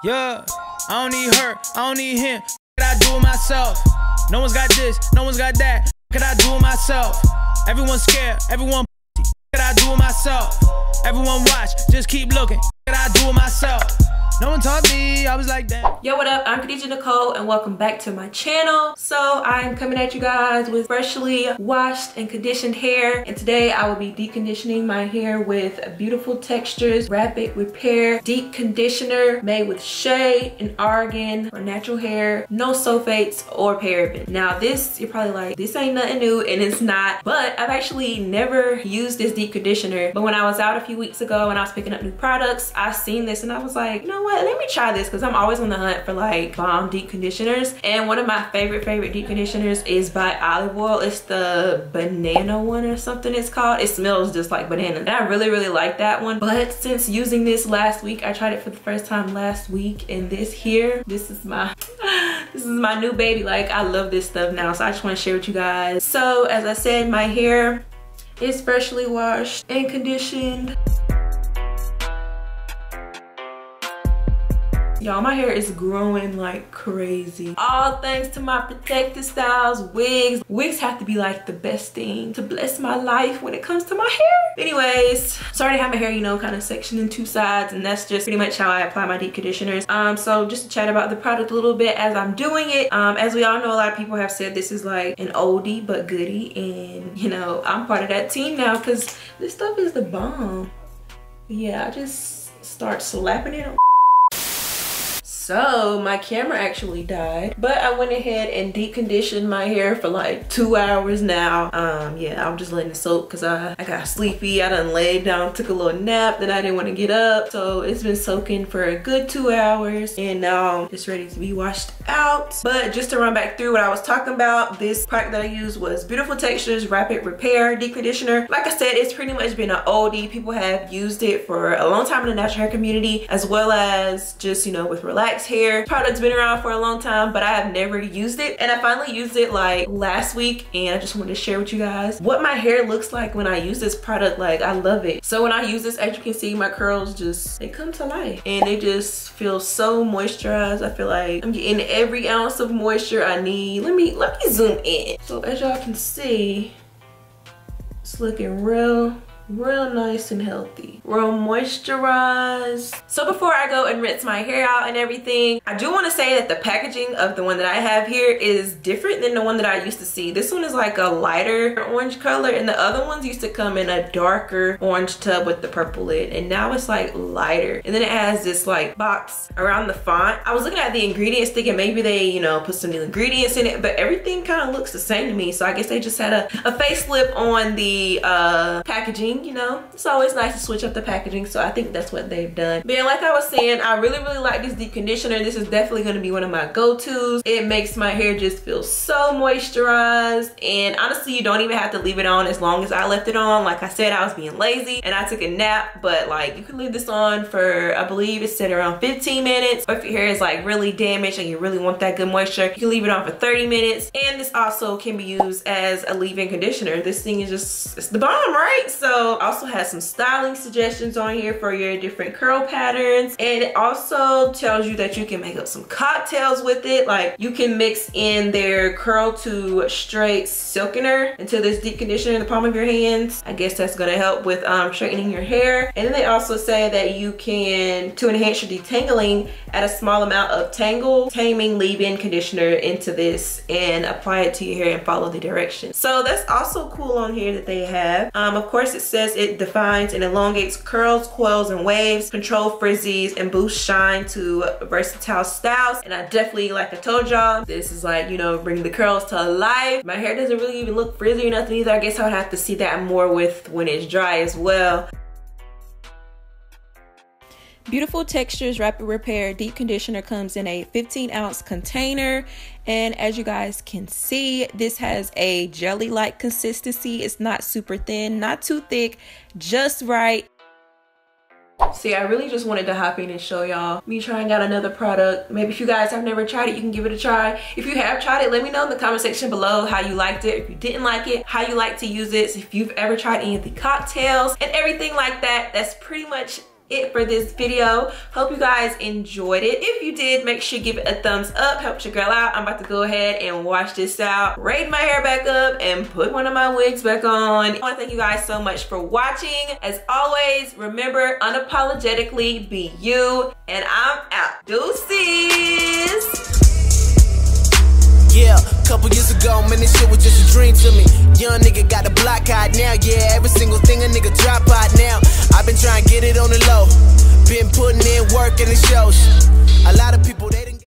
Yeah, I don't need her, I don't need him. Could I do it myself? No one's got this, no one's got that. Could I do it myself? Everyone's scared, everyone. Could I do it myself? Everyone watch, just keep looking. Could I do it myself? No one taught me, I was like that. Yo, what up? I'm Kadijah Nicole and welcome back to my channel. So I'm coming at you guys with freshly washed and conditioned hair. And today I will be deep conditioning my hair with Beautiful Textures Rapid Repair Deep Conditioner made with shea and argan for natural hair, no sulfates or parabens. Now this, you're probably like, this ain't nothing new, and it's not. But I've actually never used this deep conditioner. But when I was out a few weeks ago and I was picking up new products, I seen this and I was like, you know what? Let me try this, because I'm always on the hunt for like bomb deep conditioners. And one of my favorite deep conditioners is by Olive Oil. It's the banana one or something it's called. It smells just like banana and I really like that one. But since using this last week, I tried it for the first time last week, and this is my new baby. Like, I love this stuff now, so I just want to share with you guys. So as I said, my hair is freshly washed and conditioned. Y'all, my hair is growing like crazy. All thanks to my protective styles, wigs. Wigs have to be like the best thing to bless my life when it comes to my hair. Anyways, sorry to have my hair, you know, kind of sectioned in two sides, and that's just pretty much how I apply my deep conditioners. So just to chat about the product a little bit as I'm doing it. As we all know, a lot of people have said this is like an oldie but goodie, and you know, I'm part of that team now because this stuff is the bomb. Yeah, I just start slapping it on. So my camera actually died, but I went ahead and deep conditioned my hair for like 2 hours now. Yeah, I'm just letting it soak because I got sleepy. I done laid down, took a little nap, then I didn't want to get up. So it's been soaking for a good 2 hours, and now it's ready to be washed out. But just to run back through what I was talking about, this product that I used was Beautiful Textures Rapid Repair Deep Conditioner. Like I said, it's pretty much been an oldie. People have used it for a long time in the natural hair community, as well as just, you know, with relaxed hair. Product's been around for a long time, but I have never used it, and I finally used it like last week, and I just wanted to share with you guys what my hair looks like when I use this product. Like, I love it. So when I use this, as you can see, my curls just, they come to life, and they just feel so moisturized. I feel like I'm getting every ounce of moisture I need. Let me zoom in. So as y'all can see, it's looking real nice and healthy, real moisturized. So before I go and rinse my hair out and everything, I do want to say that the packaging of the one that I have here is different than the one that I used to see. This one is like a lighter orange color, and the other ones used to come in a darker orange tub with the purple lid, and now it's like lighter. And then it has this like box around the font. I was looking at the ingredients thinking maybe they, you know, put some new ingredients in it, but everything kind of looks the same to me. So I guess they just had a facelift on the packaging. You know, it's always nice to switch up the packaging, so I think that's what they've done. But yeah, like I was saying, I really like this deep conditioner. This is definitely going to be one of my go-tos. It makes my hair just feel so moisturized, and honestly, you don't even have to leave it on as long as I left it on. Like I said, I was being lazy and I took a nap, but like, you can leave this on for, I believe it's set around 15 minutes. Or if your hair is like really damaged and you really want that good moisture, you can leave it on for 30 minutes. And this also can be used as a leave-in conditioner. This thing is just, it's the bomb, right? So also has some styling suggestions on here for your different curl patterns, and it also tells you that you can make up some cocktails with it. Like, you can mix in their curl to straight silkener into this deep conditioner in the palm of your hands. I guess that's gonna help with straightening your hair. And then they also say that you can, to enhance your detangling, add a small amount of Tangle Taming leave-in conditioner into this and apply it to your hair and follow the directions. So that's also cool on here that they have. Of course, it says it defines and elongates curls, coils, and waves, control frizzies, and boost shine to versatile styles. And I definitely, like I told y'all, this is like, you know, bring the curls to life. My hair doesn't really even look frizzy or nothing either. I guess I would have to see that more with when it's dry as well. Beautiful Textures Rapid Repair Deep Conditioner comes in a 15-ounce container, and as you guys can see, this has a jelly-like consistency. It's not super thin, not too thick, just right. See, I really just wanted to hop in and show y'all me trying out another product. Maybe if you guys have never tried it, you can give it a try. If you have tried it, let me know in the comment section below how you liked it. If you didn't like it, how you like to use it. So if you've ever tried any of the cocktails and everything like that, that's pretty much it for this video. Hope you guys enjoyed it. If you did, make sure you give it a thumbs up. Help your girl out. I'm about to go ahead and wash this out, braid my hair back up, and put one of my wigs back on. I want to thank you guys so much for watching. As always, remember, unapologetically be you, and I'm out. Deuces. Yeah, couple years ago, man, this shit was just a dream to me. Young nigga got the block hot now, yeah, every single thing a nigga drop out now. I've been trying to get it on the low, been putting in work and it shows. A lot of people, they didn't